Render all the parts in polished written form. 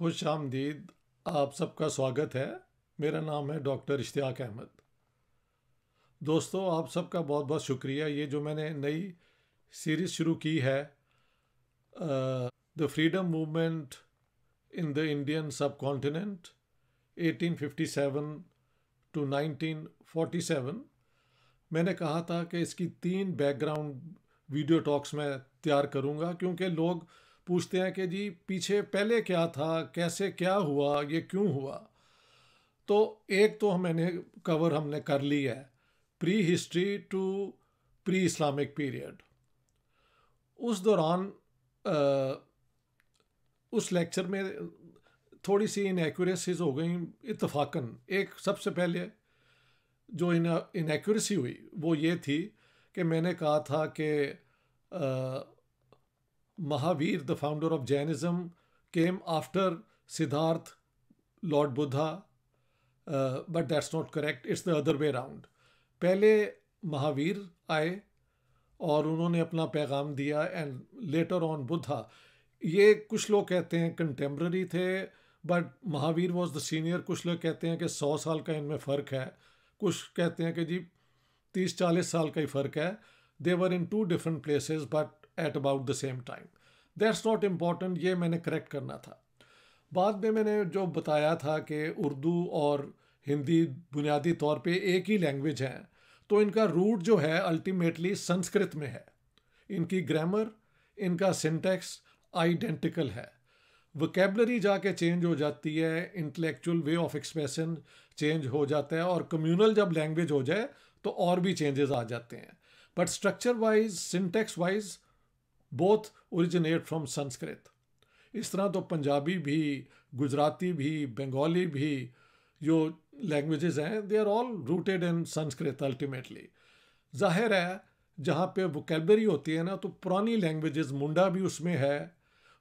खुश आमदीद। आप सबका स्वागत है। मेरा नाम है डॉक्टर इश्तियाक अहमद। दोस्तों, आप सबका बहुत बहुत शुक्रिया। ये जो मैंने नई सीरीज़ शुरू की है, the freedom movement in the Indian सब कॉन्टिनेंट 1857 टू 1947, मैंने कहा था कि इसकी 3 बैकग्राउंड वीडियो टॉक्स मैं तैयार करूँगा, क्योंकि लोग पूछते हैं कि जी पीछे पहले क्या था, कैसे क्या हुआ, ये क्यों हुआ। तो एक तो हमने कर ली है, prehistory to pre Islamic period. उस दौरान उस लेक्चर में थोड़ी सी इनएक्यूरेसीज हो गई इत्तफाकन। एक सबसे पहले जो इनएक्यूरेसी हुई वो ये थी कि मैंने कहा था कि Mahavir, the founder of Jainism, came after Siddharth, Lord Buddha, but that's not correct, it's the other way around. पहले महावीर आए और उन्होंने अपना पैगाम दिया, एंड लेटर ऑन बुद्धा। ये कुछ लोग कहते हैं कंटेम्प्ररी थे, but Mahavir was the senior. कुछ लोग कहते हैं कि 100 साल का इनमें फ़र्क है, कुछ कहते हैं कि जी 30-40 साल का ही फ़र्क है। दे वर इन 2 different places but at about the same time. That's not important, ये मैंने करेक्ट करना था। बाद में मैंने जो बताया था कि उर्दू और हिंदी बुनियादी तौर पे एक ही लैंग्वेज है, तो इनका रूट जो है अल्टीमेटली संस्कृत में है। इनकी ग्रामर, इनका सिंटैक्स आइडेंटिकल है। वोकेबलरी जाके चेंज हो जाती है, intellectual way of expression change हो जाता है, और कम्युनल जब लैंग्वेज हो जाए तो और भी चेंजेस आ जाते हैं। But structure wise, syntax wise both originate from Sanskrit. इस तरह तो पंजाबी भी, गुजराती भी, बंगाली भी, जो लैंग्वेजेस हैं, they are all rooted in Sanskrit ultimately. जाहिर है जहाँ पे वोकेबलरी होती है ना, तो पुरानी लैंग्वेजेस, मुंडा भी उसमें है,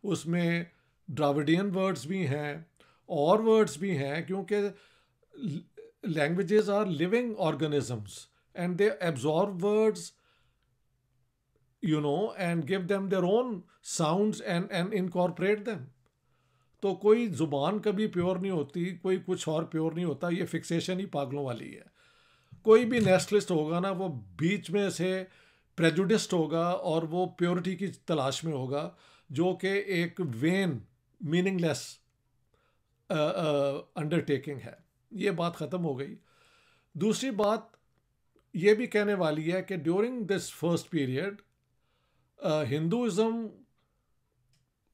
उसमें ड्राविडियन वर्ड्स भी हैं और वर्ड्स भी हैं, क्योंकि languages are living organisms and they absorb words, and give them their own sounds and incorporate them. तो कोई ज़ुबान कभी प्योर नहीं होती, कोई कुछ और प्योर नहीं होता। ये फिक्सेशन ही पागलों वाली है। कोई भी नेशनलिस्ट होगा ना, वो बीच में से प्रेजुडिस्ड होगा और वो प्योरिटी की तलाश में होगा, जो कि एक वेन, मीनिंगलेस अंडरटेकिंग है। ये बात ख़त्म हो गई। दूसरी बात ये भी कहने वाली है कि during this first period Hinduism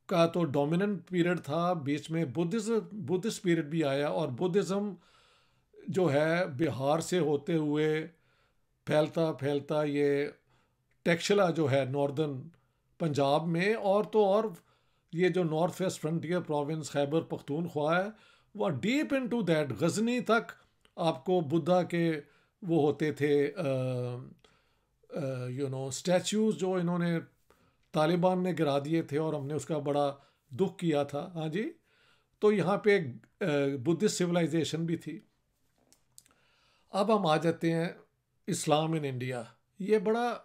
का तो डोमिनेंट पीरियड था, बीच में बुद्धिस्ट पीरियड भी आया, और बुद्धिज़्म जो है बिहार से होते हुए फैलता फैलता ये टेक्शला जो है नॉर्दर्न पंजाब में, और तो और ये जो north west frontier province Khyber Pakhtunkhwa है, वह डीप इनटू दैट गजनी तक आपको बुद्धा के वो होते थे स्टैच्यूज, जो इन्होंने तालिबान ने गिरा दिए थे और हमने उसका बड़ा दुख किया था। हाँ जी, तो यहाँ पे बुद्धिस्ट सिविलाइजेशन भी थी। अब हम आ जाते हैं इस्लाम इन इंडिया। ये बड़ा,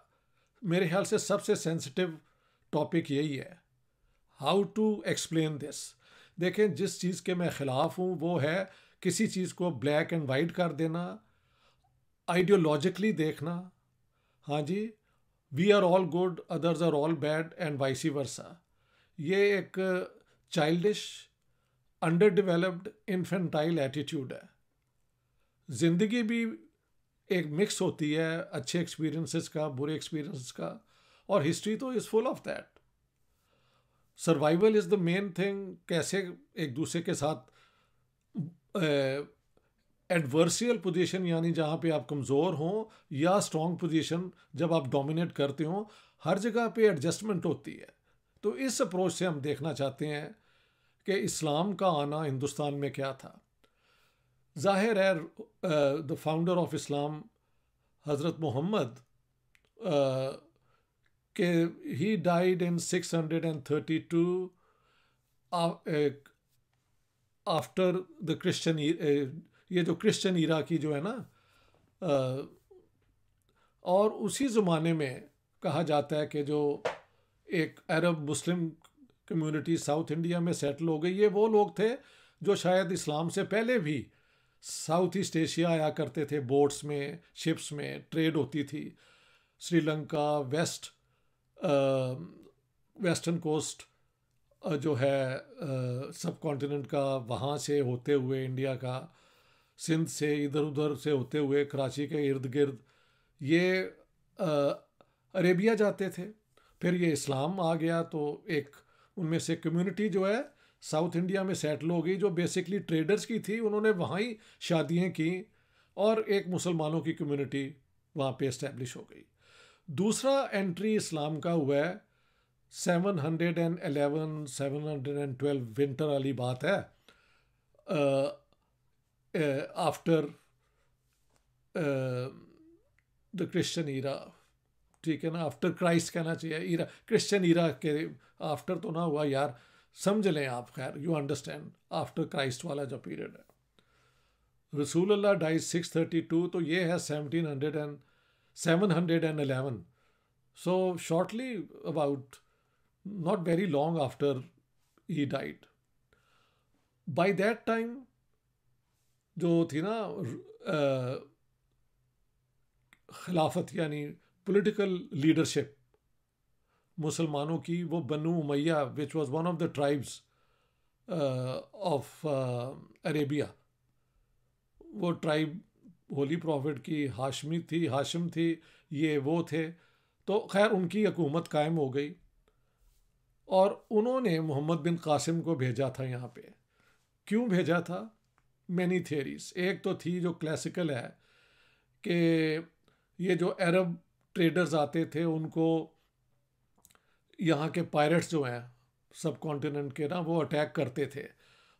मेरे ख्याल से सबसे सेंसिटिव टॉपिक यही है, हाउ टू एक्सप्लेन दिस। देखें, जिस चीज़ के मैं ख़िलाफ़ हूँ वो है किसी चीज़ को ब्लैक एंड वाइट कर देना, आइडियोलॉजिकली देखना। हाँ जी, we are all good, others are all bad and vice versa. ये एक childish, under developed, infantile attitude है। ज़िंदगी भी एक मिक्स होती है अच्छे एक्सपीरियंसेस का, बुरे एक्सपीरियंसेस का, और हिस्ट्री तो is full of that. Survival is the main thing. कैसे एक दूसरे के साथ एडवर्सियल पोजीशन, यानी जहाँ पे आप कमज़ोर हों, या स्ट्रॉन्ग पोजीशन जब आप डोमिनेट करते हो, हर जगह पे एडजस्टमेंट होती है। तो इस अप्रोच से हम देखना चाहते हैं कि इस्लाम का आना हिंदुस्तान में क्या था। ज़ाहिर है द फाउंडर ऑफ इस्लाम हज़रत मोहम्मद के he died in 632 after the Christian, ये जो क्रिश्चियन ईरा की जो है ना, और उसी ज़माने में कहा जाता है कि जो एक अरब मुस्लिम कम्युनिटी साउथ इंडिया में सेटल हो गई। ये वो लोग थे जो शायद इस्लाम से पहले भी साउथ ईस्ट एशिया आया करते थे, बोट्स में, शिप्स में ट्रेड होती थी। श्रीलंका, वेस्टर्न कोस्ट जो है सब कॉन्टिनेंट का, वहाँ से होते हुए इंडिया का, सिंध से, इधर उधर से होते हुए कराची के इर्द गिर्द ये अरेबिया जाते थे। फिर ये इस्लाम आ गया तो एक उनमें से कम्युनिटी जो है साउथ इंडिया में सेटल हो गई, जो बेसिकली ट्रेडर्स की थी। उन्होंने वहाँ ही शादियाँ की और एक मुसलमानों की कम्युनिटी वहाँ पे इस्टेब्लिश हो गई। दूसरा एंट्री इस्लाम का हुआ है 711 712 विंटर वाली बात है, आफ्टर द क्रिश्चियन ईरा, ठीक है ना, आफ्टर क्राइस्ट कहना चाहिए, ईरा क्रिश्चियन ईरा के आफ्टर तो ना हुआ यार, समझ लें आप, खैर यू अंडरस्टैंड, आफ्टर क्राइस्ट वाला जो पीरियड है। रसूल अल्लाह डाइज 632, तो ये है 711, so shortly about, not very long after he died. By that time जो थी ना खिलाफत यानी पॉलिटिकल लीडरशिप मुसलमानों की, वो Banu Umayya which was one of the tribes of Arabia, वो ट्राइब होली प्रॉफिट की हाशमी थी, हाशिम थी, ये वो थे। तो खैर उनकी हुकूमत कायम हो गई और उन्होंने मोहम्मद बिन कासिम को भेजा था यहाँ पे। क्यों भेजा था? Many theories. एक तो थी जो क्लासिकल है कि ये जो अरब ट्रेडर्स आते थे उनको यहाँ के पायरेट्स जो हैं सब कॉन्टिनेंट के ना, वो अटैक करते थे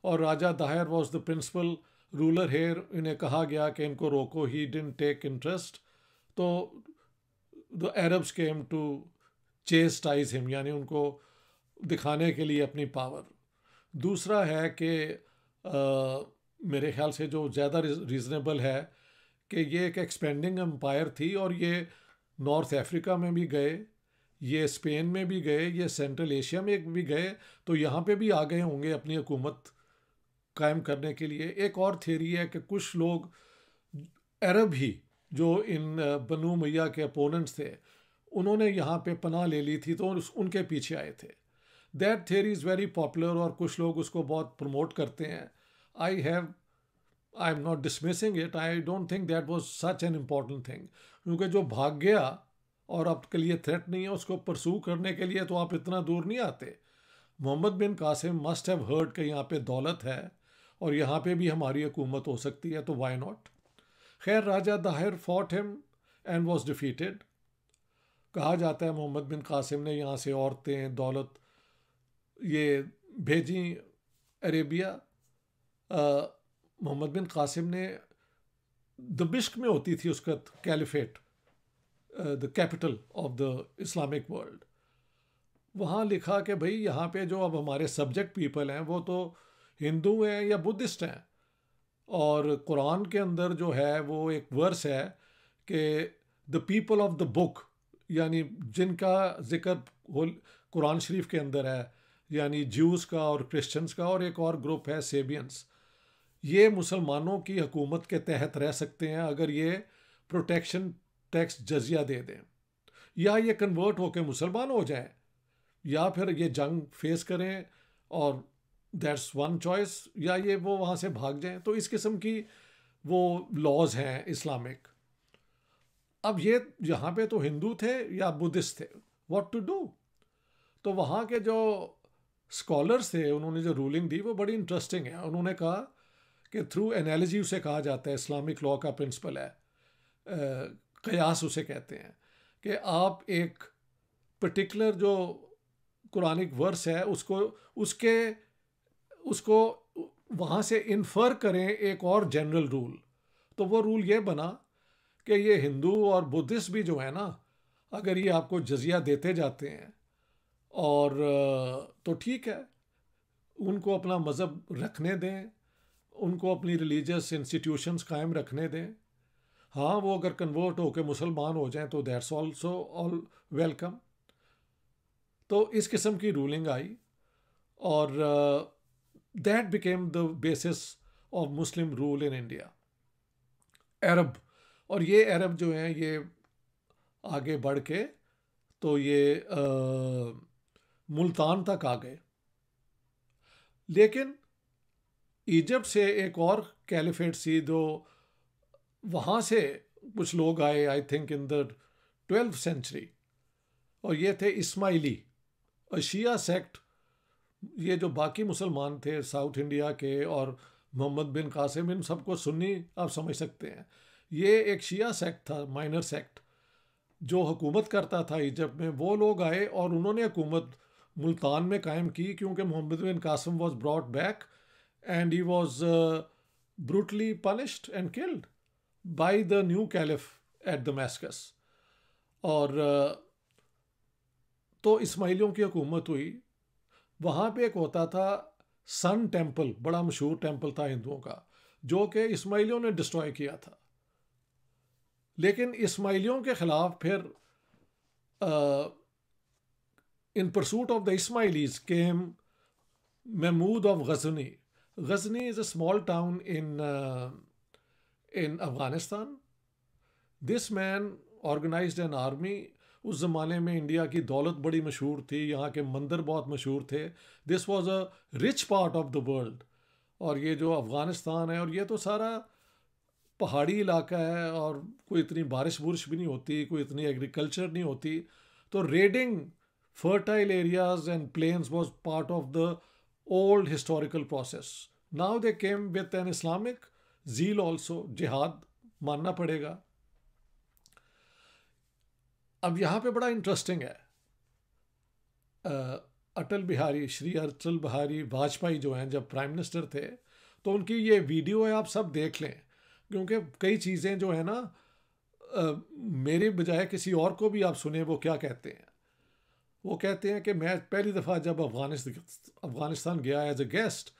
और Raja Dahir was the principal ruler here. इन्हें कहा गया कि इनको रोको, ही डिडंट टेक इंटरेस्ट, तो the Arabs came to chastise him, यानी उनको दिखाने के लिए अपनी पावर। दूसरा है कि मेरे ख्याल से जो ज़्यादा रीज़नेबल है कि ये एक एक्सपेंडिंग एम्पायर थी और ये नॉर्थ अफ्रीका में भी गए, ये स्पेन में भी गए, ये सेंट्रल एशिया में भी गए, तो यहाँ पे भी आ गए होंगे अपनी हुकूमत कायम करने के लिए। एक और थियरी है कि कुछ लोग अरब ही जो इन बनु मैया के अपोनेंट्स थे, उन्होंने यहाँ पे पनाह ले ली थी तो उनके पीछे आए थे। That theory is very popular और कुछ लोग उसको बहुत प्रमोट करते हैं। I am not dismissing it, I don't think that was such an important thing, क्योंकि जो भाग गया और आपके लिए थ्रेट नहीं है, उसको परसू करने के लिए तो आप इतना दूर नहीं आते। Mohammad bin Qasim must have heard कि यहाँ पे दौलत है और यहाँ पे भी हमारी हुकूमत हो सकती है, तो वाई नॉट। खैर Raja Dahir fought him and was defeated. कहा जाता है मोहम्मद बिन कासिम ने यहाँ से औरतें, दौलत ये भेजी अरेबिया। मोहम्मद बिन कासिम ने दमिश्क में होती थी उसका caliphate, the capital of the Islamic world. वहाँ लिखा कि भाई यहाँ पे जो अब हमारे सब्जेक्ट पीपल हैं वो तो हिंदू हैं या बुद्धिस्ट हैं, और कुरान के अंदर जो है वो एक वर्स है कि the people of the book, यानी जिनका जिक्र कुरान शरीफ के अंदर है, यानी ज्यूज़ का और क्रिश्चियंस का, और एक और ग्रुप है सेबियंस, ये मुसलमानों की हुकूमत के तहत रह सकते हैं अगर ये प्रोटेक्शन टैक्स जजिया दे दें, या ये कन्वर्ट होकर मुसलमान हो जाएं, या फिर ये जंग फेस करें और दैट्स वन चॉइस, या ये वो वहाँ से भाग जाएं। तो इस किस्म की वो लॉज हैं इस्लामिक। अब ये यहाँ पे तो हिंदू थे या बुद्धिस्ट थे, व्हाट टू डू? तो वहाँ के जो स्कॉलर्स थे उन्होंने जो रूलिंग दी वो बड़ी इंटरेस्टिंग है। उन्होंने कहा कि थ्रू एनालॉजी उसे कहा जाता है, इस्लामिक लॉ का प्रिंसिपल है, कयास उसे कहते हैं, कि आप एक पर्टिकुलर जो कुरानिक वर्स है उसको वहाँ से इन्फर करें एक और जनरल रूल। तो वो रूल ये बना कि ये हिंदू और बुद्धिस्ट भी जो है ना, अगर ये आपको जजिया देते जाते हैं और तो ठीक है, उनको अपना मज़हब रखने दें, उनको अपनी रिलीजियस इंस्टीट्यूशंस कायम रखने दें। हाँ, वो अगर कन्वर्ट होकर मुसलमान हो जाएं तो दैट्स ऑल्सो ऑल वेलकम। तो इस किस्म की रूलिंग आई और that became the basis of Muslim rule in India. अरब, और ये अरब जो हैं ये आगे बढ़ के तो ये मुल्तान तक आ गए। लेकिन इजिप्ट से एक और कैलिफेट सी, जो वहाँ से कुछ लोग आए, I think in the 12th century, और ये थे इस्माइली, शिया सेक्ट। ये जो बाकी मुसलमान थे साउथ इंडिया के और मोहम्मद बिन कासिम, इन सबको सुन्नी आप समझ सकते हैं। ये एक शिया सेक्ट था, माइनर सेक्ट, जो हुकूमत करता था इजिप्ट में। वो लोग आए और उन्होंने हुकूमत मुल्तान में कायम की, क्योंकि Muhammad bin Qasim was brought back and he was brutally punished and killed by the new caliph at Damascus. और तो इस्माइलियों की हुकूमत हुई। वहाँ पे एक होता था सन टेम्पल, बड़ा मशहूर टेम्पल था हिंदुओं का, जो कि इस्माइलियों ने डिस्ट्रॉय किया था। लेकिन इस्माइलियों के खिलाफ फिर in pursuit of the Ismailis came Mahmud of Ghazni. Ghazni is a small town in Afghanistan. This man organized an army. उस ज़माने में इंडिया की दौलत बड़ी मशहूर थी, यहाँ के मंदिर बहुत मशहूर थे। This was a rich part of the world. और ये जो अफ़गानिस्तान है, और ये तो सारा पहाड़ी इलाका है, और कोई इतनी बारिश बुरिश भी नहीं होती, कोई इतनी एग्रीकल्चर नहीं होती। तो raiding fertile areas and plains was part of the old historical process. Now they came with an Islamic zeal also, जिहाद मानना पड़ेगा। अब यहाँ पे बड़ा इंटरेस्टिंग है, अटल बिहारी, श्री अटल बिहारी वाजपेयी जो हैं, जब प्राइम मिनिस्टर थे, तो उनकी ये वीडियो है, आप सब देख लें, क्योंकि कई चीज़ें जो है ना, मेरे बजाय किसी और को भी आप सुने वो क्या कहते हैं। वो कहते हैं कि मैं पहली दफ़ा जब अफ़गानिस्तान गया एज ए गेस्ट,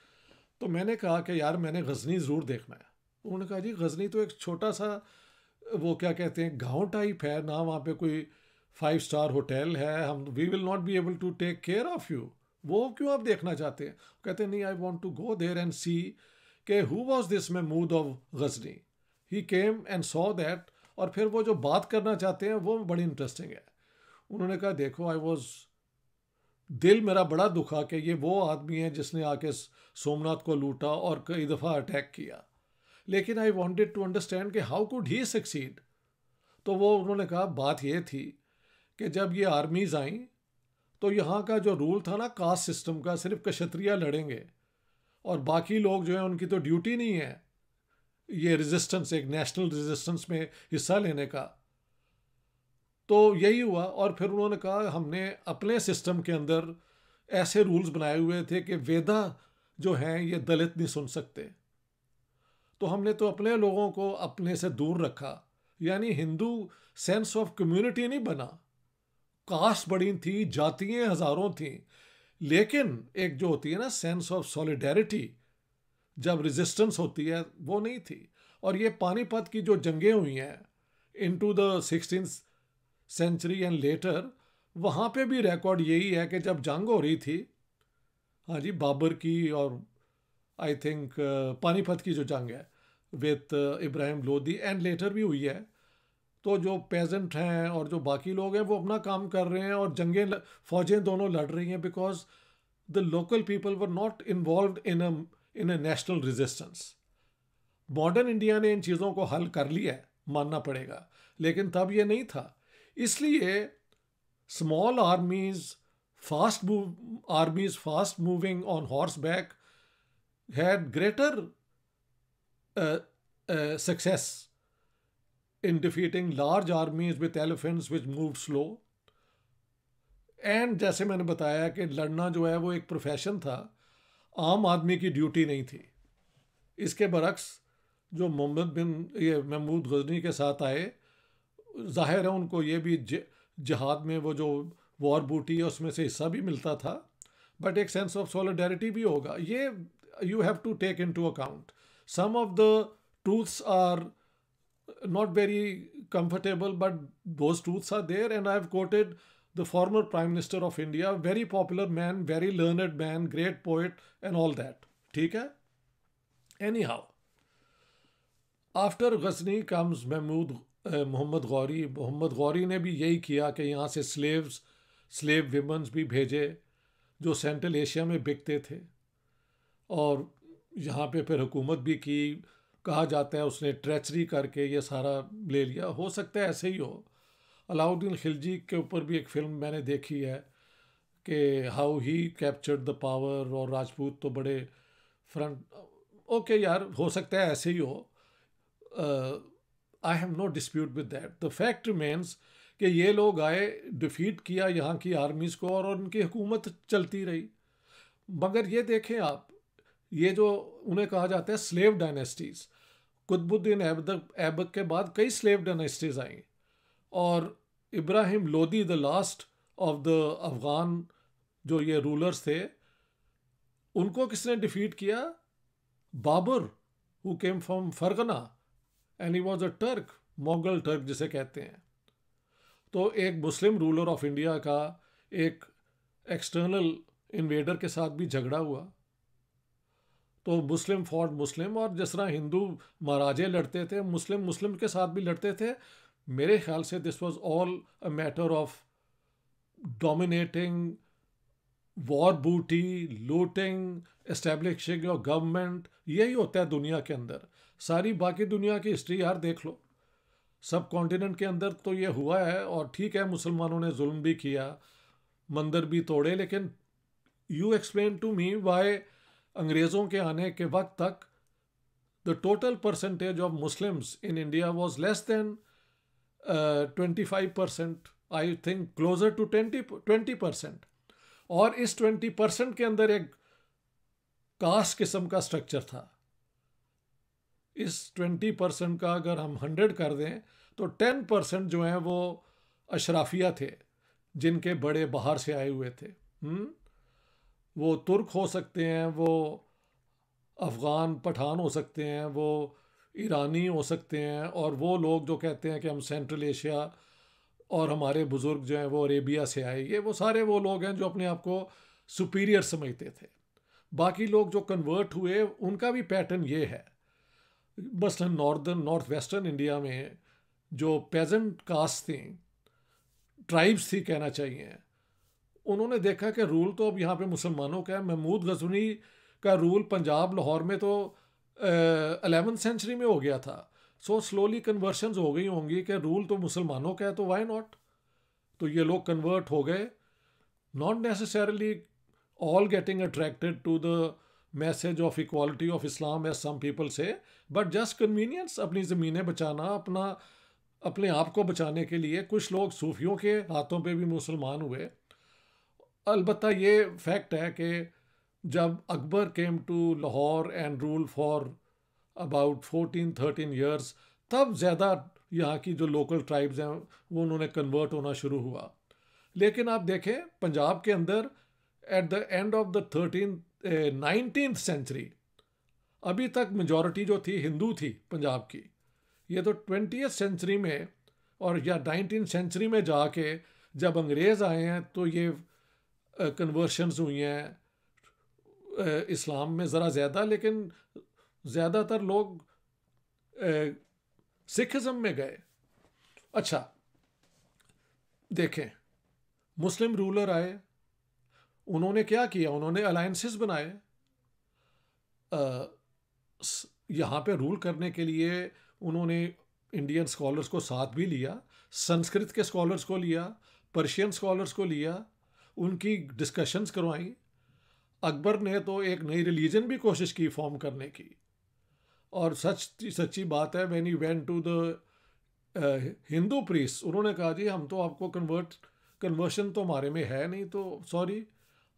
तो मैंने कहा कि यार मैंने गज़नी ज़रूर देखना है। उन्होंने कहा जी गज़नी तो एक छोटा सा, वो क्या कहते हैं, गांव टाइप है ना, वहाँ पे कोई 5 स्टार होटल है, हम we will not be able to take care of you. वो क्यों आप देखना चाहते हैं? कहते हैं नहीं, I want to go there and see के who was this Mahmud of Ghazni. He came and saw that. और फिर वो जो बात करना चाहते हैं वो बड़ी इंटरेस्टिंग है। उन्होंने कहा देखो, आई वॉज, दिल मेरा बड़ा दुखा कि ये वो आदमी है जिसने आके सोमनाथ को लूटा और कई दफ़ा अटैक किया, लेकिन आई वॉन्टेड टू अंडरस्टैंड कि हाउ कुड ही सक्सीड। तो वो उन्होंने कहा बात ये थी कि जब ये आर्मीज़ आई, तो यहाँ का जो रूल था ना कास्ट सिस्टम का, सिर्फ क्षत्रिय लड़ेंगे और बाकी लोग जो है उनकी तो ड्यूटी नहीं है ये रेजिस्टेंस, एक नेशनल रेजिस्टेंस में हिस्सा लेने का। तो यही हुआ। और फिर उन्होंने कहा हमने अपने सिस्टम के अंदर ऐसे रूल्स बनाए हुए थे कि वेदा जो हैं ये दलित नहीं सुन सकते, तो हमने तो अपने लोगों को अपने से दूर रखा। यानी हिंदू सेंस ऑफ कम्युनिटी नहीं बना। कास्ट बड़ी थी, जातियां हजारों थी, लेकिन एक जो होती है ना सेंस ऑफ सॉलिडेरिटी, जब रेजिस्टेंस होती है, वो नहीं थी। और ये पानीपत की जो जंगें हुई हैं into the 16th century and later, वहाँ पे भी रिकॉर्ड यही है कि जब जंग हो रही थी, हाँ जी, बाबर की, और आई थिंक पानीपत की जो जंग है with Ibrahim Lodi and later भी हुई है, तो जो पेजेंट हैं और जो बाकी लोग हैं वो अपना काम कर रहे हैं और जंगें, फौजें दोनों लड़ रही हैं, because the local people were not involve in a national resistance. Modern India ने इन चीज़ों को हल कर लिया है, मानना पड़ेगा, लेकिन तब ये नहीं था। इसलिए small आर्मीज, fast moving on horse back had greater success in defeating large armies with elephants which move slow. And जैसे मैंने बताया कि लड़ना जो है वो एक प्रोफेशन था, आम आदमी की ड्यूटी नहीं थी। इसके बरक्स जो मोहम्मद बिन ये महमूद गजनी के साथ आए, जाहिर है उनको ये भी जहाद में वो जो वॉर बूटी है उसमें से हिस्सा भी मिलता था, बट एक सेंस ऑफ सॉलिडेरिटी भी होगा। ये you have to take into account. Some of the truths are not very comfortable, but those truths are there, and I have quoted the former Prime Minister of India, very popular man, very learned man, great poet, and all that. ठीक है? Anyhow, after Ghazni comes Mohammad Ghori. Mohammad Ghori ने भी यही किया कि यहाँ से slave women's भी भेजे जो सेंट्रल एशिया में बिकते थे, और यहाँ पे फिर हुकूमत भी की. कहा जाता है उसने ट्रेचरी करके ये सारा ले लिया. हो सकता है ऐसे ही हो. अलाउद्दीन खिलजी के ऊपर भी एक फिल्म मैंने देखी है कि how he captured the power, और राजपूत तो बड़े फ्रंट. ओके यार, हो सकता है ऐसे ही हो. I have no dispute with that. The fact remains कि ये लोग आए, डिफीट किया यहाँ की आर्मीज़ को, और उनकी हुकूमत चलती रही. मगर ये देखें आप, ये जो उन्हें कहा जाता है स्लेव डायनेस्टीज़, कुतुबुद्दीन ऐबक के बाद कई स्लेव डायनेस्टीज़ आई, और Ibrahim Lodi the last of the Afghan जो ये रूलर्स थे, उनको किसने डिफीट किया? Babur, who came from Fergana, and he was a Turk, Mughal Turk जिसे कहते हैं. तो एक मुस्लिम रूलर ऑफ इंडिया का एक एक्सटर्नल इन्वेडर के साथ भी झगड़ा हुआ. तो मुस्लिम फॉर मुस्लिम, और जिस तरह हिंदू महाराजे लड़ते थे, मुस्लिम के साथ भी लड़ते थे. मेरे ख्याल से this was all a matter of dominating, war बूटी, लूटिंग, एस्टेब्लिशिंग योर गवर्नमेंट. यही होता है दुनिया के अंदर. सारी बाकी दुनिया की हिस्ट्री यार देख लो, सब कॉन्टिनेंट के अंदर तो ये हुआ है. और ठीक है, मुसलमानों ने जुल्म भी किया, मंदिर भी तोड़े, लेकिन you explain to me why अंग्रेज़ों के आने के वक्त तक the total percentage of Muslims in India was less than 25%. I think closer to 20%. और इस 20% के अंदर एक कास्ट किस्म का स्ट्रक्चर था. इस 20% का अगर हम 100 कर दें तो 10% जो हैं वो अशराफिया थे, जिनके बड़े बाहर से आए हुए थे. वो तुर्क हो सकते हैं, वो अफ़गान पठान हो सकते हैं, वो ईरानी हो सकते हैं, और वो लोग जो कहते हैं कि हम सेंट्रल एशिया, और हमारे बुज़ुर्ग जो हैं वो अरेबिया से आए. ये वो सारे वो लोग हैं जो अपने आप को सुपीरियर समझते थे. बाकी लोग जो कन्वर्ट हुए उनका भी पैटर्न ये है. मसलन नॉर्थ वेस्टर्न इंडिया में जो पेजेंट कास्ट थी, ट्राइब्स थी कहना चाहिए, उन्होंने देखा कि रूल तो अब यहाँ पे मुसलमानों का है. महमूद गजनी का रूल पंजाब लाहौर में तो 11वीं सेंचुरी में हो गया था. सो स्लोली कन्वर्शंस हो गई होंगी कि रूल तो मुसलमानों का है, तो वाई नॉट. तो ये लोग कन्वर्ट हो गए, not necessarily all getting attracted to the message of equality of Islam as some people say, but just convenience. अपनी ज़मीनें बचाना, अपने आप को बचाने के लिए कुछ लोग सूफियों के हाथों पे भी मुसलमान हुए. अलबत्ता ये फैक्ट है कि जब Akbar came to Lahore and rule for about 14-13 years, तब ज़्यादा यहाँ की जो लोकल ट्राइब्स हैं वो उन्होंने कन्वर्ट होना शुरू हुआ. लेकिन आप देखें पंजाब के अंदर at the end of the 19th century अभी तक मेजॉरिटी जो थी हिंदू थी पंजाब की. ये तो 20th सेंचुरी में और या 19th सेंचुरी में जाके जब अंग्रेज़ आए हैं तो ये कन्वर्शंस हुई हैं इस्लाम में ज़रा ज़्यादा, लेकिन ज़्यादातर लोग सिखिज़म में गए. अच्छा देखें, मुस्लिम रूलर आए, उन्होंने क्या किया? उन्होंने अलायंसेस बनाए. यहाँ पे रूल करने के लिए उन्होंने इंडियन स्कॉलर्स को साथ भी लिया, संस्कृत के स्कॉलर्स को लिया, पर्शियन स्कॉलर्स को लिया, उनकी डिस्कशंस करवाई. अकबर ने तो एक नई रिलीजन भी कोशिश की फॉर्म करने की. और सच्ची बात है, when he went to the Hindu priest, उन्होंने कहा जी हम तो आपको कन्वर्शन तो हमारे में है नहीं, तो सॉरी,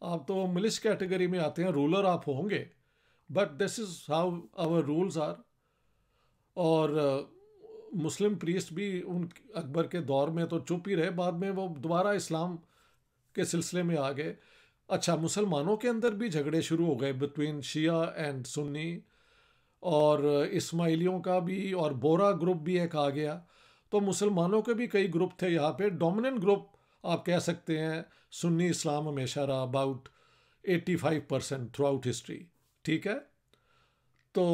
आप तो मिलिश कैटेगरी में आते हैं, रूलर आप होंगे, but this is how our rules are. और मुस्लिम प्रीस्ट भी उन अकबर के दौर में तो चुप ही रहे, बाद में वो दोबारा इस्लाम के सिलसिले में आ गए. अच्छा, मुसलमानों के अंदर भी झगड़े शुरू हो गए बिटवीन शिया एंड सुन्नी, और इस्माइलियों का भी, और बोरा ग्रुप भी एक आ गया. तो मुसलमानों के भी कई ग्रुप थे यहाँ पे. डोमिनेंट ग्रुप आप कह सकते हैं सुन्नी इस्लाम हमेशा रहा अबाउट 85% थ्रू आउट हिस्ट्री, ठीक है। तो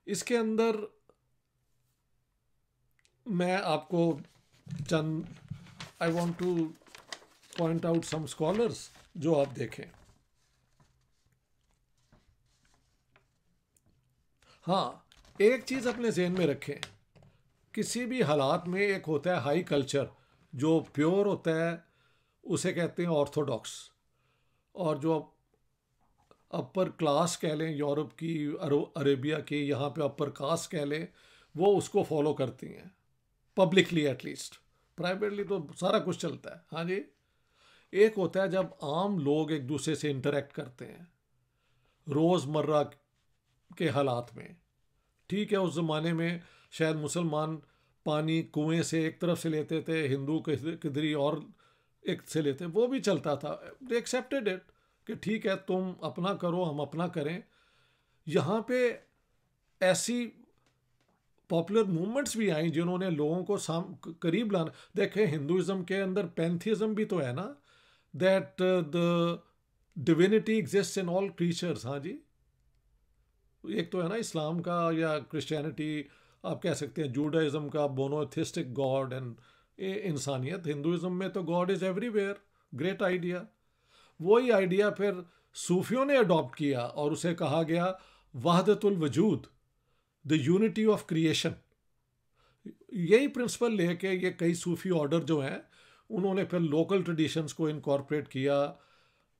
इसके अंदर मैं आपको चंद I want to point out some scholars जो आप देखें। हाँ, एक चीज़ अपने जहन में रखें, किसी भी हालात में एक होता है हाई कल्चर जो प्योर होता है, उसे कहते हैं ऑर्थोडॉक्स, और जो अपर क्लास कह लें यूरोप की, अरेबिया की, यहाँ पे अपर कास्ट कह लें, वो उसको फॉलो करती हैं पब्लिकली एटलीस्ट। प्राइवेटली तो सारा कुछ चलता है। हाँ जी। एक होता है जब आम लोग एक दूसरे से इंटरेक्ट करते हैं रोज़मर्रा के हालात में, ठीक है। उस ज़माने में शायद मुसलमान पानी कुएं से एक तरफ से लेते थे, हिंदू किधरी और एक से लेते, वो भी चलता था। दे एक्सेप्टेड इट कि ठीक है तुम अपना करो हम अपना करें। यहाँ पे ऐसी पॉपुलर मूवमेंट्स भी आई जिन्होंने लोगों को करीब लाना। देखें हिंदुज़म के अंदर पैंथीज़म भी तो है ना, that the divinity exist in all creatures. हाँ जी। एक तो है ना इस्लाम का, या क्रिश्चियनिटी आप कह सकते हैं, जूडाइज़म का मोनोथिस्टिक गॉड एंड इंसानियत। हिंदुज़म में तो God is everywhere, great idea. वही आइडिया फिर सूफियों ने अडॉप्ट किया और उसे कहा गया वहदतुल वजूद, द यूनिटी ऑफ क्रिएशन। यही प्रिंसिपल लेके ये कई सूफी ऑर्डर जो हैं उन्होंने फिर लोकल ट्रेडिशंस को इनकॉर्पोरेट किया,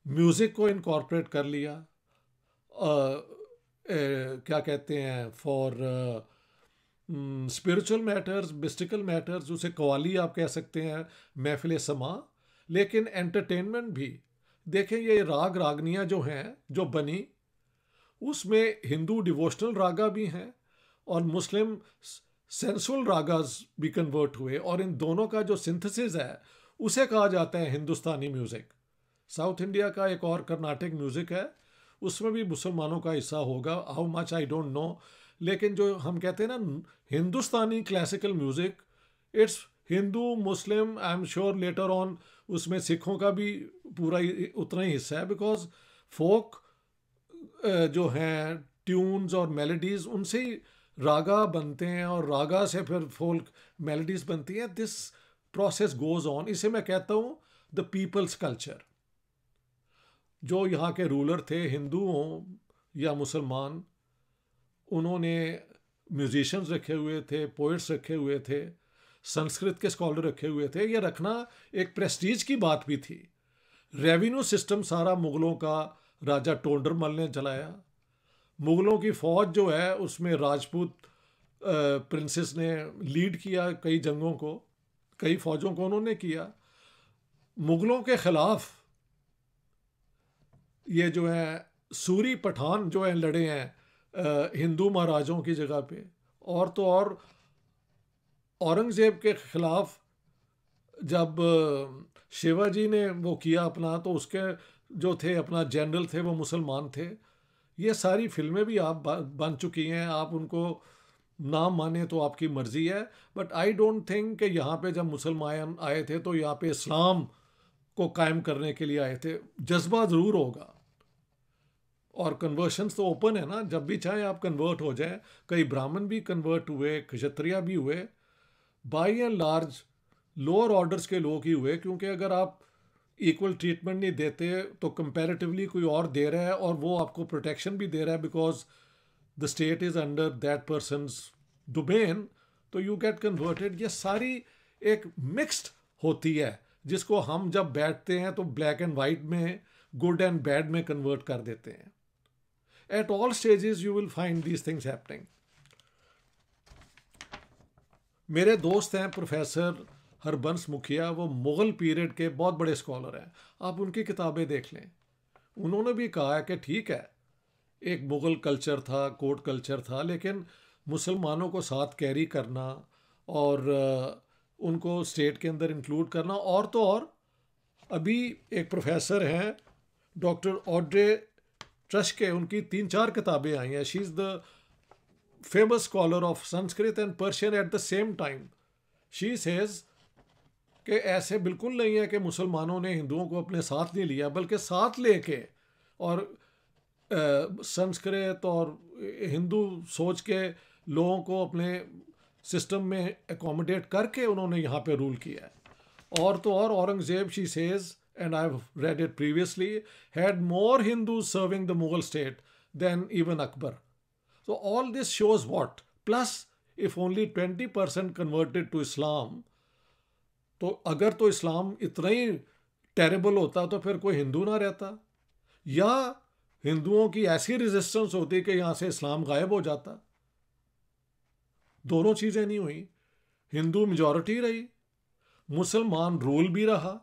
म्यूज़िक को इनकॉर्पोरेट कर लिया। क्या कहते हैं, for spiritual matters, mystical matters, उसे कवाली आप कह सकते हैं, महफिल समा। लेकिन एंटरटेनमेंट भी देखें, ये राग रागनियाँ जो हैं जो बनी, उसमें हिंदू डिवोशनल रागा भी हैं और मुस्लिम सेंसुअल रागास भी कन्वर्ट हुए, और इन दोनों का जो सिंथेसिस है उसे कहा जाता है हिंदुस्तानी म्यूज़िक। साउथ इंडिया का एक और कर्नाटक म्यूज़िक है, उसमें भी मुसलमानों का हिस्सा होगा, how much I don't know. लेकिन जो हम कहते हैं ना Hindustani classical music, it's Hindu Muslim, I am sure later on उसमें सिखों का भी पूरा उतना ही हिस्सा है, बिकॉज फोक जो हैं ट्यून्स और मेलोडीज़ उनसे ही रागा बनते हैं और रागा से फिर फोल्क मेलोडीज़ बनती हैं। This process goes on. इसे मैं कहता हूँ द पीपल्स कल्चर। जो यहाँ के रूलर थे, हिंदू हों या मुसलमान, उन्होंने म्यूजिशियंस रखे हुए थे, पोइट्स रखे हुए थे, संस्कृत के स्कॉलर रखे हुए थे। ये रखना एक प्रेस्टीज की बात भी थी। रेवेन्यू सिस्टम सारा मुग़लों का राजा टोडरमल ने चलाया। मुग़लों की फ़ौज जो है उसमें राजपूत प्रिंसेस ने लीड किया, कई जंगों को, कई फ़ौजों को उन्होंने किया। मुग़लों के ख़िलाफ़ ये जो है सूरी पठान जो हैं लड़े हैं हिंदू महाराजों की जगह पे, और तो और औरंगज़ेब के ख़िलाफ़ जब शिवाजी ने वो किया अपना, तो उसके जो थे अपना जनरल थे वो मुसलमान थे। ये सारी फिल्में भी आप बन चुकी हैं, आप उनको नाम माने तो आपकी मर्ज़ी है, बट आई डोंट थिंक कि यहाँ पे जब मुसलमान आए थे तो यहाँ पे इस्लाम को कायम करने के लिए आए थे। जज्बा ज़रूर होगा, और कन्वर्शंस तो ओपन है ना, जब भी चाहे आप कन्वर्ट हो जाएं। कई ब्राह्मण भी कन्वर्ट हुए, क्षत्रिय भी हुए, by and large lower orders के लोग ही हुए, क्योंकि अगर आप इक्वल ट्रीटमेंट नहीं देते तो कंपैरेटिवली कोई और दे रहा है और वो आपको प्रोटेक्शन भी दे रहा है because the state is under that persons domain, तो यू गेट कन्वर्टेड। ये सारी एक मिक्स्ड होती है जिसको हम जब बैठते हैं तो ब्लैक एंड वाइट में, गुड एंड बैड में कन्वर्ट कर देते हैं। At all stages you will find these things happening. मेरे दोस्त हैं प्रोफेसर हरबंस मुखिया, वो मुग़ल पीरियड के बहुत बड़े स्कॉलर हैं, आप उनकी किताबें देख लें। उन्होंने भी कहा है कि ठीक है एक मुग़ल कल्चर था, कोर्ट कल्चर था, लेकिन मुसलमानों को साथ कैरी करना और उनको स्टेट के अंदर इंक्लूड करना। और तो और अभी एक प्रोफेसर हैं डॉक्टर ऑड्रे ट्रस्के, उनकी 3-4 किताबें आई हैं। She is the famous scholar of Sanskrit and Persian at the same time. She says कि ऐसे बिल्कुल नहीं है कि मुसलमानों ने हिंदुओं को अपने साथ नहीं लिया, बल्कि साथ लेके और संस्कृत और हिंदू सोच के लोगों को अपने सिस्टम में एकोमोडेट करके उन्होंने यहाँ पे रूल किया है। और तो और Aurangzeb, she says, and I've read it previously, had more Hindus serving the Mughal state than even Akbar. So all this shows what? Plus, if only 20% converted to Islam, तो अगर तो इस्लाम इतना ही टेरेबल होता तो फिर कोई हिंदू ना रहता, या हिंदुओं की ऐसी रेजिस्टेंस होती कि यहाँ से इस्लाम गायब हो जाता। दोनों चीज़ें नहीं हुई। हिंदू मेजॉरिटी रही, मुसलमान रूल भी रहा,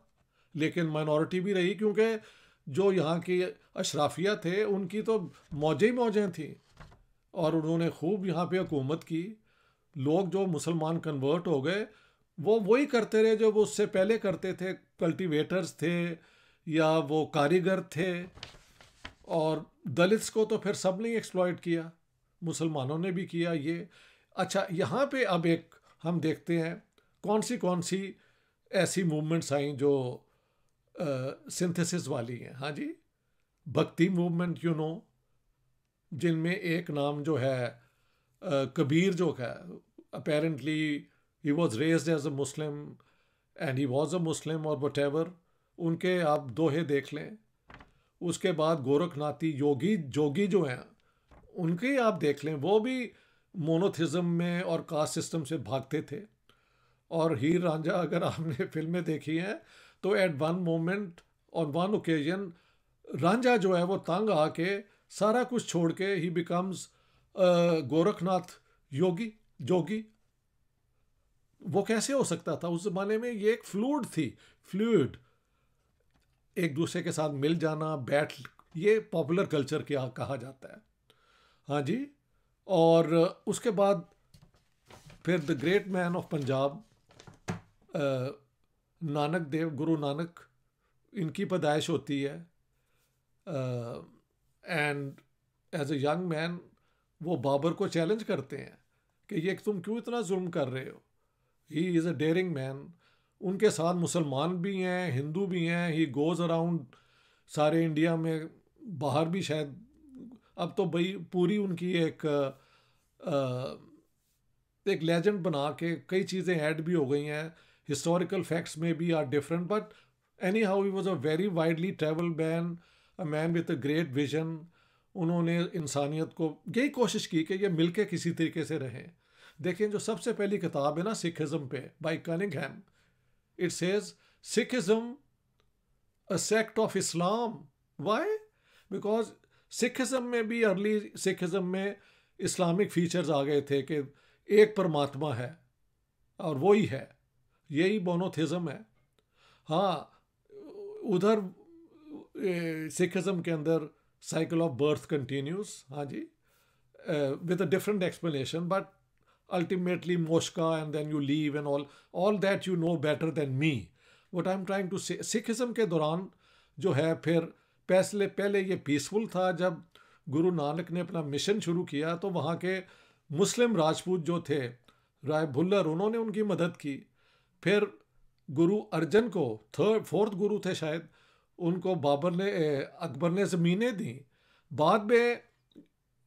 लेकिन माइनॉरिटी भी रही, क्योंकि जो यहाँ की अशराफिया थे उनकी तो मौजें ही मौजें थी और उन्होंने खूब यहाँ पे हुकूमत की। लोग जो मुसलमान कन्वर्ट हो गए वो वही करते रहे जो वो उससे पहले करते थे, कल्टीवेटर्स थे या वो कारीगर थे। और दलित्स को तो फिर सब ने एक्सप्लॉइट किया, मुसलमानों ने भी किया ये। अच्छा, यहाँ पे अब एक हम देखते हैं कौन सी ऐसी मूवमेंट्स आई जो सिंथेसिस वाली हैं। हाँ जी, भक्ति मूवमेंट, जिनमें एक नाम जो है कबीर, जो है apparently he was raised as a Muslim and he was a Muslim और वट एवर, उनके आप दोहे देख लें। उसके बाद गोरखनाथी जोगी जो हैं उनके आप देख लें, वो भी मोनोथिज्म में और कास्ट सिस्टम से भागते थे। और हीर रांझा अगर आपने फिल्में देखी हैं तो at one moment on one occasion Ranjha जो है वो तंग आके सारा कुछ छोड़ के ही बिकम्स गोरखनाथ जोगी। वो कैसे हो सकता था? उस जमाने में ये एक फ्लूइड एक दूसरे के साथ मिल जाना, ये पॉपुलर कल्चर क्या कहा जाता है। हाँ जी। और उसके बाद फिर the great man of Punjab, Nanak Dev, Guru Nanak, इनकी पैदाइश होती है। And as a young man वो बाबर को चैलेंज करते हैं कि ये तुम क्यों इतना जुल्म कर रहे हो। He is a dairying man. उनके साथ मुसलमान भी हैं, हिंदू भी हैं। ही गोज़ अराउंड सारे इंडिया में, बाहर भी शायद। अब तो भाई पूरी उनकी एक लेजेंड बना के कई चीज़ें ऐड भी हो गई हैं। हिस्टोरिकल फैक्ट्स में भी are different, but anyhow he was a very widely travel man, a man with a great vision. उन्होंने इंसानियत को यही कोशिश की कि ये मिलके किसी तरीके से रहें। देखें, जो सबसे पहली किताब है ना सिखिज्म पे, by Cunningham, it says Sikhism a sect of Islam. Why? Because Sikhism में भी, अर्ली सिखिज्म में इस्लामिक फीचर्स आ गए थे कि एक परमात्मा है और वो ही है, यही मोनोथिज्म है। हाँ, उधर सिखिज्म के अंदर साइकिल ऑफ बर्थ कंटिन्यूस, हाँ जी, with a different explanation, but ultimately Moshka and then you leave and all that you know better than me. What I'm trying to say, Sikhism के दौरान जो है फिर पहले ये पीसफुल था। जब गुरु नानक ने अपना मिशन शुरू किया तो वहाँ के मुस्लिम राजपूत जो थे, राय भुल्लर, उन्होंने उनकी मदद की। फिर गुरु अर्जन को, फोर्थ गुरु थे शायद, उनको अकबर ने ज़मीनें दी। बाद में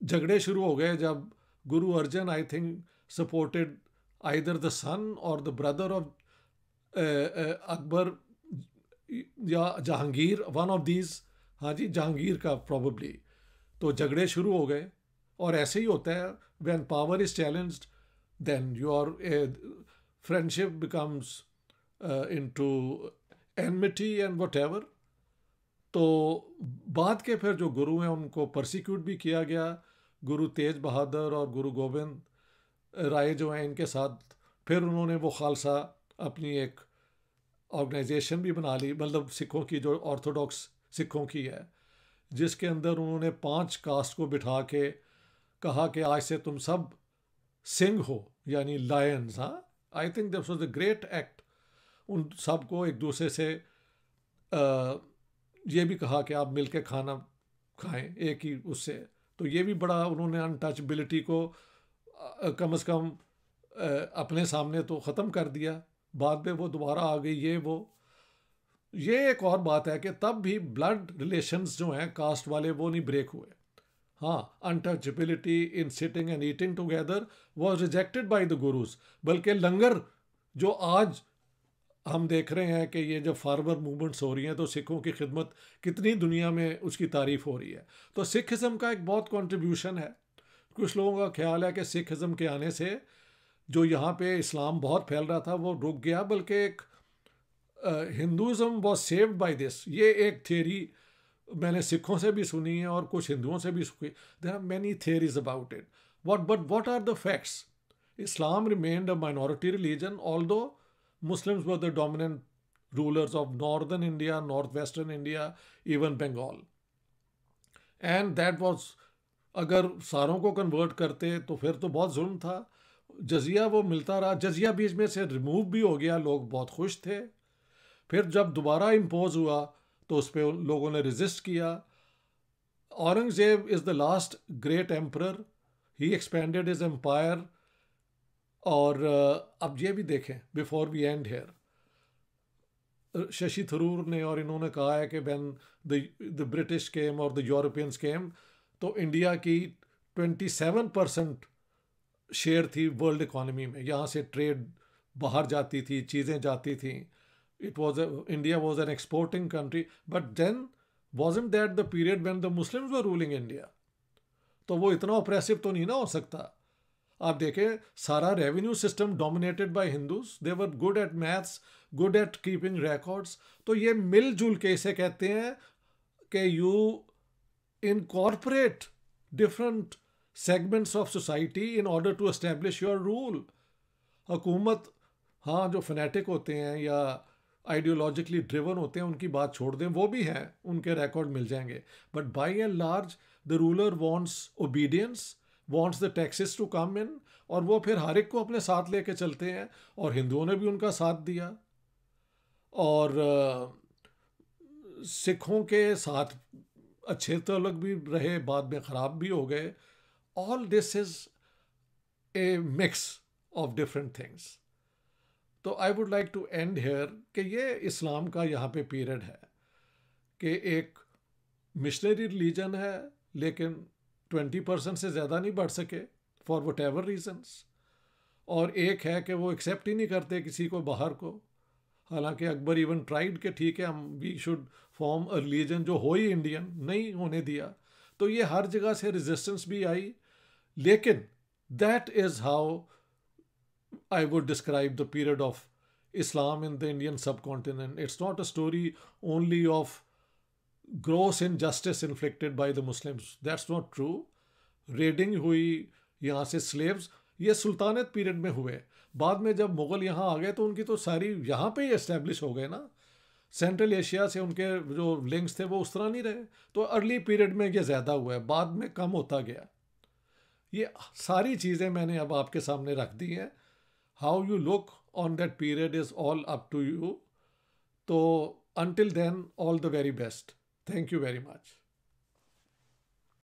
झगड़े शुरू हो गए जब Guru Arjan, I think, supported either the son or the brother of Akbar या जहांगीर, one of these, हाँ जी, जहांगीर का probably। तो झगड़े शुरू हो गए। और ऐसे ही होता है, when power is challenged then your friendship becomes into enmity and whatever। तो बाद के फिर जो गुरु हैं उनको परसिक्यूट भी किया गया। गुरु तेज बहादुर और गुरु गोविंद राय जो हैं, इनके साथ फिर उन्होंने वो खालसा अपनी एक ऑर्गेनाइजेशन भी बना ली, मतलब सिखों की, जो ऑर्थोडॉक्स सिखों की है, जिसके अंदर उन्होंने 5 कास्ट को बिठा के कहा कि आज से तुम सब सिंह हो, यानी लायंस। हाँ, I think this was the great act. उन सबको एक दूसरे से ये भी कहा कि आप मिलके खाना खाएं एक ही उससे। तो ये भी बड़ा, उन्होंने अनटचबिलिटी को कम से कम अपने सामने तो ख़त्म कर दिया। बाद में वो दोबारा आ गई, ये एक और बात है कि तब भी ब्लड रिलेशंस जो हैं कास्ट वाले वो नहीं ब्रेक हुए. हाँ, untouchability in sitting and eating together was rejected by the gurus. बल्कि लंगर जो आज हम देख रहे हैं कि ये जब फार्मर मूवमेंट्स हो रही हैं तो सिखों की खिदमत कितनी दुनिया में उसकी तारीफ हो रही है. तो सिखिज़म का एक बहुत कंट्रीब्यूशन है. कुछ लोगों का ख्याल है कि सिखिज़म के आने से जो यहाँ पे इस्लाम बहुत फैल रहा था वो रुक गया, बल्कि एक Hinduism was saved by this. ये एक थियरी मैंने सिखों से भी सुनी है और कुछ हिंदुओं से भी सुनी. There are many theories about it. What are the facts? Islam remained a minority religion, although Muslims were the dominant rulers of northern India, northwestern India, even Bengal. And that was, अगर सारों को convert करते तो फिर तो बहुत जुल्म था. जजिया वो मिलता रहा, जजिया बीच में से रिमूव भी हो गया, लोग बहुत खुश थे. फिर जब दोबारा इम्पोज हुआ तो उस पर लोगों ने रेजिस्ट किया. Aurangzeb is the last great emperor. He expanded his empire. और अब ये भी देखें, before we end here, Shashi Tharoor ने और इन्होंने कहा है कि व्हेन द ब्रिटिश केम और द यूरोपियंस केम तो इंडिया की 27% शेयर थी वर्ल्ड इकॉनमी में. यहाँ से ट्रेड बाहर जाती थी, चीज़ें जाती थी. India was an exporting country. But then wasn't that the period when the Muslims were ruling India? तो वो इतना ऑप्रेसिव तो नहीं ना हो सकता. आप देखें, सारा revenue system dominated by Hindus. They were good at maths, good at keeping records. तो ये मिलजुल के इसे कहते हैं कि you incorporate different segments of society in order to establish your rule. हुकूमत, हाँ, जो फनेटिक होते हैं या आइडियोलॉजिकली ड्रिवन होते हैं उनकी बात छोड़ दें, वो भी हैं, उनके रिकॉर्ड मिल जाएंगे. But by and large the ruler wants obedience, wants the taxes to come in, और वो फिर हर एक को अपने साथ लेके चलते हैं. और हिंदुओं ने भी उनका साथ दिया और सिखों के साथ अच्छे तलक भी रहे, बाद में ख़राब भी हो गए. All this is a mix of different things. तो I would like to end here कि ये इस्लाम का यहाँ पे पीरियड है कि एक मिशनरी रिलीजन है, लेकिन 20% से ज़्यादा नहीं बढ़ सके फॉर वट एवर रीजन्स. और एक है कि वो एक्सेप्ट ही नहीं करते किसी को बाहर को. हालांकि अकबर इवन ट्राइड के ठीक है, हम we should form a religion, जो हो ही इंडियन, नहीं होने दिया. तो ये हर जगह से रेजिस्टेंस भी आई. लेकिन that is how I would describe the period of Islam in the Indian subcontinent. It's not a story only of gross injustice inflicted by the Muslims. That's not true. Raiding हुई यहाँ से, slaves ये सुल्तानत period में हुए. बाद में जब मुग़ल यहाँ आ गए तो उनकी तो सारी यहाँ पे ही एस्टेब्लिश हो गए ना. सेंट्रल एशिया से उनके जो लिंक्स थे वो उस तरह नहीं रहे. तो अर्ली पीरियड में ये ज़्यादा हुआ है, बाद में कम होता गया. ये सारी चीज़ें मैंने अब आपके सामने रख दी हैं. How you look on that period is all up to you. तो until then, all the very best. Thank you very much.